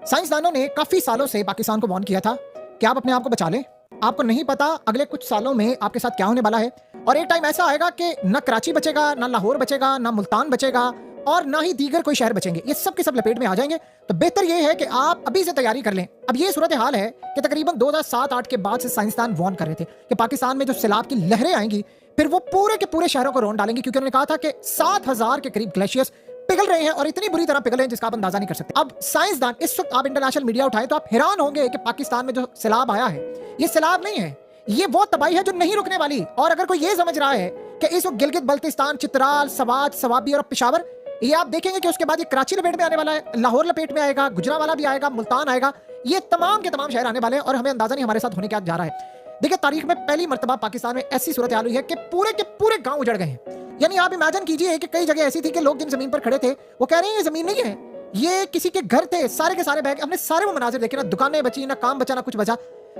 साइंसदानों ने काफी सालों से पाकिस्तान को वार्न किया था कि आप अपने आप को बचा लें। आपको नहीं पता अगले कुछ सालों में आपके साथ क्या होने वाला है, और एक टाइम ऐसा आएगा कि न कराची बचेगा, ना लाहौर बचेगा, ना मुल्तान बचेगा, और ना ही दीगर कोई शहर बचेंगे। ये सब के सब लपेट में आ जाएंगे। तो बेहतर ये है कि आप अभी से तैयारी कर लें। अब ये सूरत हाल है कि तकरीबन 2007-8 के बाद से साइंसदान वार्न कर रहे थे कि पाकिस्तान में जो सैलाब की लहरें आएंगी फिर वो पूरे के पूरे शहरों को रौंद डालेंगी, क्योंकि उन्होंने कहा था कि 7,000 के करीब ग्लेशियर्स पिघल रहे हैं और इतनी बुरी तरह पिघल रहे हैं जिसका आप अंदाजा नहीं कर सकते। अब साइंसदान, इस वक्त आप इंटरनेशनल मीडिया उठाएं तो आप हैरान होंगे कि पाकिस्तान में जो सैलाब आया है ये सैलाब नहीं है, ये वो तबाही है जो नहीं रुकने वाली। और अगर कोई ये समझ रहा है कि इस वक्त गिलगित बल्तिस्तान, चित्राल, सवात, सवाबी और पिशावर, ये आप देखेंगे कि उसके बाद ये कराची लपेट में आने वाला है, लाहौर लपेट में आएगा, गुजरावाला भी आएगा, मुल्तान आएगा, ये तमाम के तमाम शहर आने वाले हैं और हमें अंदाजा नहीं हमारे साथ होने क्या जा रहा है। देखिए, तारीख में पहली मर्तबा पाकिस्तान में ऐसी सूरत हाल हुई है कि पूरे के पूरे गांव उजड़ गए हैं। यानी आप इमेजिन कीजिए कि कई जगह ऐसी थी कि लोग जिन जमीन पर खड़े थे वो कह रहे हैं ये जमीन नहीं है, ये किसी के घर थे, सारे के सारे बैग। हमने सारे वो मनाजिर देखे, ना दुकानें बची, ना काम बचा, ना कुछ बचा।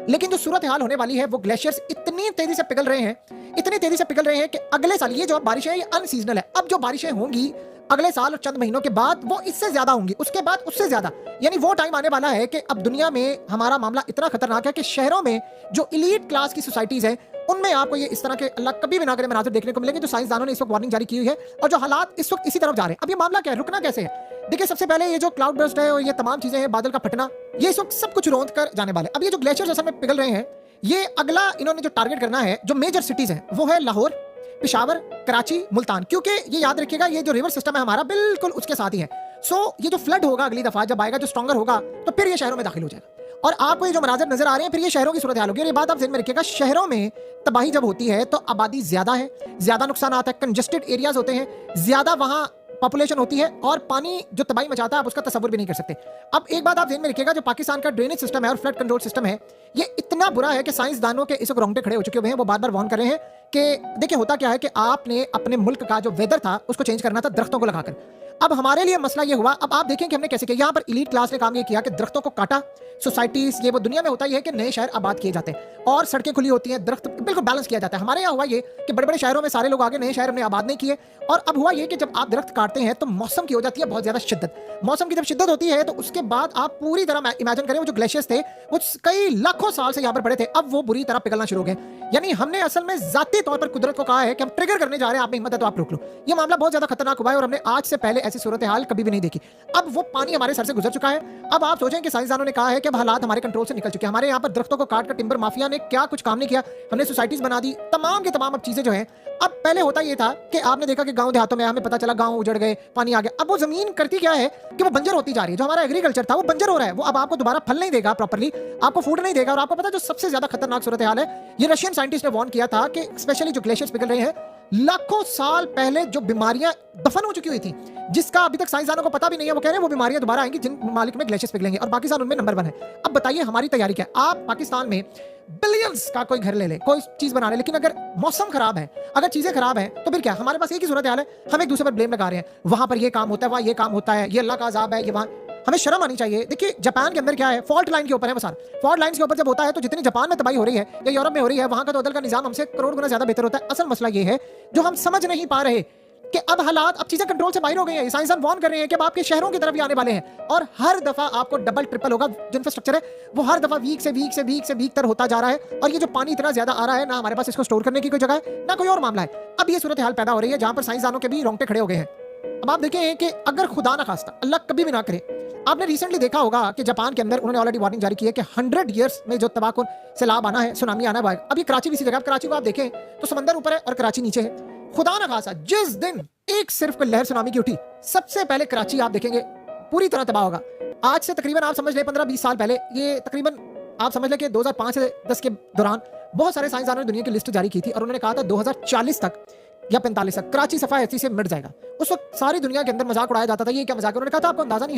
लेकिन जो सूरत हाल होने वाली है वो ग्लेशियर्स इतनी तेजी से पिघल रहे हैं, इतनी तेजी से पिघल रहे हैं कि अगले साल ये जो बारिशें हैं ये अनसीजनल है। अब जो बारिशें होंगी अगले साल और चंद महीनों के बाद वो इससे ज्यादा होंगी, उसके बाद उससे ज्यादा। यानी वो टाइम आने वाला है कि अब दुनिया में हमारा मामला इतना खतरनाक है कि शहरों में जो इलीट क्लास की सोसाइटीज हैं उनमें आपको ये इस तरह के, अल्लाह कभी भी ना करे, मनाजिर देखने को मिलेंगे। जो साइंसदानों ने इस वक्त वार्निंग जारी की हुई है और जो हालात इस वक्त इसी तरफ जा रहे हैं। अब ये मामला क्या है, रुकना कैसे है? देखिए, सबसे पहले ये जो क्लाउड बर्स्ट है और ये तमाम चीजें हैं, बादल का फटना, ये इस वक्त सब कुछ रौंद कर जाने वाले। अब ये जो ग्लेशियर्स असल में पिघल रहे हैं, ये अगला इन्होंने जो टारगेट करना है, जो मेजर सिटीज हैं वो है लाहौर, पिशावर, कराची, मुल्तान। क्योंकि ये याद रखिएगा ये जो रिवर सिस्टम है हमारा बिल्कुल उसके साथ ही है। सो ये जो फ्लड होगा अगली दफा जब आएगा, जो स्ट्रॉन्गर होगा, तो फिर ये शहरों में दाखिल हो जाएगा और आपको ये जो मनाजिर नजर आ रहे हैं फिर ये शहरों की सूरत हाल होगी। और ये बात आप ज़हन में रखिएगा, शहरों में तबाही जब होती है तो आबादी ज्यादा है, ज्यादा नुकसान आता है, कंजेस्टेड एरियाज होते हैं, ज्यादा वहां पॉपुलेशन होती है और पानी जो तबाही मचाता है आप उसका तसव्वुर भी नहीं कर सकते। अब एक बात आप ध्यान में रखिएगा, जो पाकिस्तान का ड्रेनेज सिस्टम है और फ्लड कंट्रोल सिस्टम है ये इतना बुरा है कि साइंसदानों के इस वक्त रोंगटे खड़े हो चुके हुए हैं। वो बार बार वार्न कर रहे हैं कि देखिए होता क्या है कि आपने अपने मुल्क का जो वेदर था उसको चेंज करना था दरख्तों को लगाकर। अब हमारे लिए मसला ये हुआ, अब आप देखें कि हमने कैसे किया। यहाँ पर इलीट क्लास ने काम ये किया कि दरख्तों को काटा, सोसाइटीज, ये वो दुनिया में होता ही है कि नए शहर आबाद किए जाते हैं और सड़कें खुली होती हैं, दरख्त बिल्कुल बैलेंस किया जाता है। हमारे यहाँ हुआ ये कि बड़े बड़े शहरों में सारे लोग आगे, नए शहर हमने आबाद नहीं किए। और अब हुआ ये कि जब आप दरख्त काटते हैं तो मौसम की हो जाती है बहुत ज्यादा शिद्दत। मौसम की जब शिद्दत होती है तो उसके बाद आप पूरी तरह इमेजिन करें वो जो ग्लेशियर्स थे वो कई लाखों साल से यहाँ पर पड़े थे, अब वो बुरी तरह पिघलना शुरू हो गए। यानी हमने असल में जाती तौर पर कुदरत को कहा है कि हम ट्रिगर करने जा रहे हैं, आप में हिम्मत है तो आप रोक लो। ये मामला बहुत ज्यादा खतरनाक हुआ है और हमने आज से पहले ऐसी सूरत हाल कभी भी नहीं देखी। अब वो पानी हमारे सर से गुजर चुका है। अब आप सोचें कि साइंसदानों ने कहा है कि अब हालात हमारे कंट्रोल से निकल चुके हैं। हमारे यहाँ पर दरख्तों को काट कर टिम्बर माफिया ने क्या कुछ काम नहीं किया, हमने सोसाइटीज बना दी, तमाम के तमाम अब चीजें जो हैं। अब पहले होता ये था कि आपने देखा कि गांव देहातों में हमें पता चला गांव उजड़ गए, पानी आ गया। अब वो जमीन करती क्या है कि वो बंजर होती जा रही है। जो हमारा एग्रीकल्चर था वो बंजर हो रहा है, वो अब आपको दोबारा फल नहीं देगा प्रॉपर्ली, आपको फूड नहीं देगा। और आपको पता है जो सबसे ज्यादा खतरनाक सूरत हाल है, ये रशियन साइंटिस्ट ने वार्न किया था कि स्पेशली जो ग्लेशियर्स पिघल रहे हैं, लाखों साल पहले जो बीमारियां दफन हो चुकी हुई थी जिसका अभी तक साइंसदानों को पता भी नहीं है, वो कह रहे हैं वो बीमारियां दोबारा आएंगी जिन ममालिक में ग्लेशियर्स पिघलेंगे और पाकिस्तान उनमें नंबर 1 है। अब बताइए हमारी तैयारी क्या है? आप पाकिस्तान में बिलियंस का कोई घर ले ले, कोई चीज बना ले, लेकिन अगर मौसम खराब है, अगर चीजें खराब हैं तो फिर क्या? हमारे पास एक ही सूरत हाल है, हम एक दूसरे पर ब्लेम लगा रहे हैं। वहां पर ये काम होता है, वहां ये काम होता है, ये अल्लाह का अजाब है, ये वहां। हमें शर्म आनी चाहिए। देखिए जापान के अंदर क्या है, फॉल्ट लाइन के ऊपर है मसाल। फॉल्ट लाइन के ऊपर जब होता है तो जितनी जापान में तबाही हो रही है या यूरोप में हो रही है, वहां का तो अदल का निजाम हमसे करोड़ गुना ज्यादा बेहतर होता है। असल मसला ये है जो हम समझ नहीं पा रहे कि अब हालात, अब चीजें कंट्रोल से बाहर हो गई हैं। साइंसदान वार्न कर रहे हैं कि अब आपके शहरों की तरफ भी आने वाले हैं और हर दफा आपको डबल ट्रिपल होगा। जो इंफ्रास्ट्रक्चर है वो हर दफा वीक से वीक तर होता जा रहा है और ये जो पानी इतना ज्यादा आ रहा है, ना हमारे पास इसको स्टोर करने की कोई जगह है, ना कोई और मामला है। अब ये सूरत हाल पैदा हो रही है जहां पर साइंसदानों के भी रोंगटे खड़े हो गए हैं। अब आप देखें कि अगर खुदा ना खास्ता, अल्लाह कभी भी ना करे, आपने रिसेंटली देखा होगा कि जापान के अंदर उन्होंने ऑलरेडी वार्निंग जारी की है कि 100 इयर्स में जो तबाहकुन सैलाब आना है, सुनामी आना है। अभी कराची भी इसी जगह, कराची को आप देखें तो समंदर ऊपर है और कराची नीचे है। खुदा ना खासा जिस दिन एक सिर्फ कोई लहर सुनामी की उठी, सबसे पहले कराची आप देखेंगे पूरी तरह तबाह होगा। आज से तकरीबन आप समझ ले 15-20 साल पहले, ये तकरीबन आप समझ ले कि 2005 से 10 के दौरान बहुत सारे साइंसदानों ने दुनिया की लिस्ट जारी की थी और उन्होंने कहा था 2040 तक या 45 तक कराची सफाई से मिट जाएगा। उस वक्त सारी दुनिया के अंदर मजाक उड़ाया जाता था, ये क्या मजाक है? उन्होंने कहा था आपको अंदाजा नहीं है